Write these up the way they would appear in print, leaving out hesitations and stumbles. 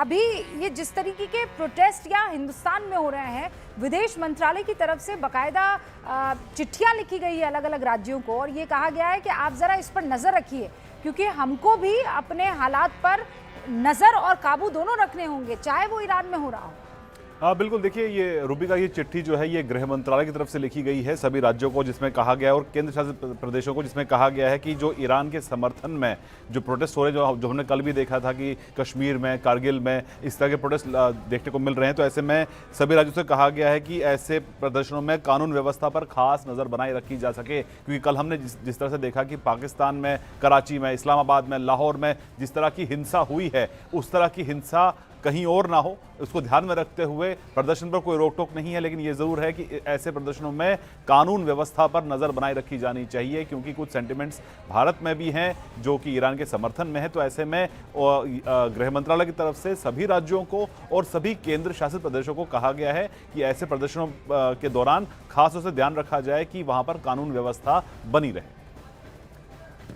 अभी ये जिस तरीके के प्रोटेस्ट या हिंदुस्तान में हो रहे हैं, विदेश मंत्रालय की तरफ से बाकायदा चिट्ठियां लिखी गई है अलग अलग राज्यों को, और ये कहा गया है कि आप ज़रा इस पर नज़र रखिए, क्योंकि हमको भी अपने हालात पर नज़र और काबू दोनों रखने होंगे, चाहे वो ईरान में हो रहा हो। हाँ बिल्कुल, देखिए ये रूबी का ये चिट्ठी जो है ये गृह मंत्रालय की तरफ से लिखी गई है सभी राज्यों को, जिसमें कहा गया है, और केंद्र शासित प्रदेशों को, जिसमें कहा गया है कि जो ईरान के समर्थन में जो प्रोटेस्ट हो रहे हैं, जो हमने कल भी देखा था कि कश्मीर में, कारगिल में इस तरह के प्रोटेस्ट देखने को मिल रहे हैं, तो ऐसे में सभी राज्यों से कहा गया है कि ऐसे प्रदर्शनों में कानून व्यवस्था पर खास नज़र बनाए रखी जा सके। क्योंकि कल हमने जिस तरह से देखा कि पाकिस्तान में, कराची में, इस्लामाबाद में, लाहौर में जिस तरह की हिंसा हुई है, उस तरह की हिंसा कहीं और ना हो, उसको ध्यान में रखते हुए प्रदर्शन पर कोई रोक टोक नहीं है, लेकिन ये ज़रूर है कि ऐसे प्रदर्शनों में कानून व्यवस्था पर नज़र बनाए रखी जानी चाहिए, क्योंकि कुछ सेंटिमेंट्स भारत में भी हैं जो कि ईरान के समर्थन में है। तो ऐसे में गृह मंत्रालय की तरफ से सभी राज्यों को और सभी केंद्र शासित प्रदेशों को कहा गया है कि ऐसे प्रदर्शनों के दौरान खास तौर से ध्यान रखा जाए कि वहाँ पर कानून व्यवस्था बनी रहे।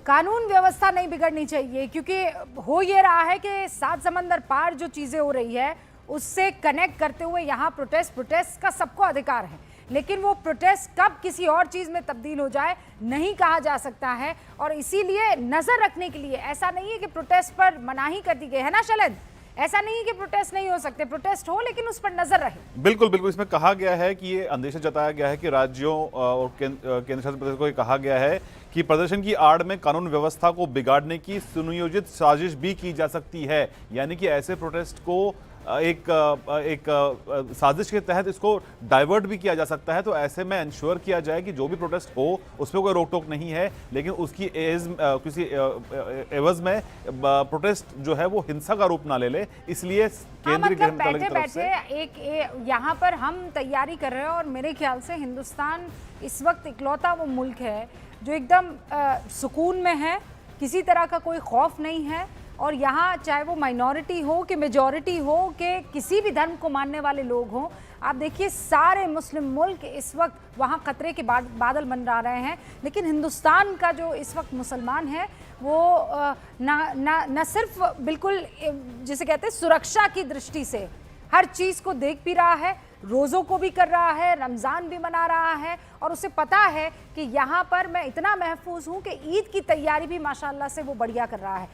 कानून व्यवस्था नहीं बिगड़नी चाहिए, क्योंकि हो ये रहा है कि सात समंदर पार जो चीज़ें हो रही है उससे कनेक्ट करते हुए यहाँ प्रोटेस्ट का सबको अधिकार है, लेकिन वो प्रोटेस्ट कब किसी और चीज़ में तब्दील हो जाए नहीं कहा जा सकता है। और इसीलिए नज़र रखने के लिए ऐसा नहीं है कि प्रोटेस्ट पर मनाही कर दी गई है ना शैलेंद्र, ऐसा नहीं है कि प्रोटेस्ट नहीं हो सकते, प्रोटेस्ट हो लेकिन उस पर नजर रहे। बिल्कुल बिल्कुल, इसमें कहा गया है कि ये अंदेशा जताया गया है कि राज्यों और केंद्र शासित प्रदेशों को ये कहा गया है कि प्रदर्शन की आड़ में कानून व्यवस्था को बिगाड़ने की सुनियोजित साजिश भी की जा सकती है, यानी कि ऐसे प्रोटेस्ट को एक साजिश के तहत इसको डाइवर्ट भी किया जा सकता है। तो ऐसे में इंश्योर किया जाए कि जो भी प्रोटेस्ट हो उसमें कोई रोक टोक नहीं है, लेकिन उसकी किसी एवज में प्रोटेस्ट जो है वो हिंसा का रूप ना ले ले। इसलिए केंद्रीय गृह मंत्रालय की तरफ से एक यहाँ पर हम तैयारी कर रहे हैं, और मेरे ख्याल से हिंदुस्तान इस वक्त इकलौता वो मुल्क है जो एकदम सुकून में है, किसी तरह का कोई खौफ नहीं है, और यहाँ चाहे वो माइनॉरिटी हो कि मेजॉरिटी हो कि किसी भी धर्म को मानने वाले लोग हों, आप देखिए सारे मुस्लिम मुल्क इस वक्त वहाँ खतरे के बादल मंडरा रहे हैं, लेकिन हिंदुस्तान का जो इस वक्त मुसलमान है वो ना सिर्फ बिल्कुल जिसे कहते हैं सुरक्षा की दृष्टि से हर चीज़ को देख भी रहा है, रोज़ों को भी कर रहा है, रमज़ान भी मना रहा है, और उसे पता है कि यहाँ पर मैं इतना महफूज हूँ कि ईद की तैयारी भी माशाल्लाह से वो बढ़िया कर रहा है।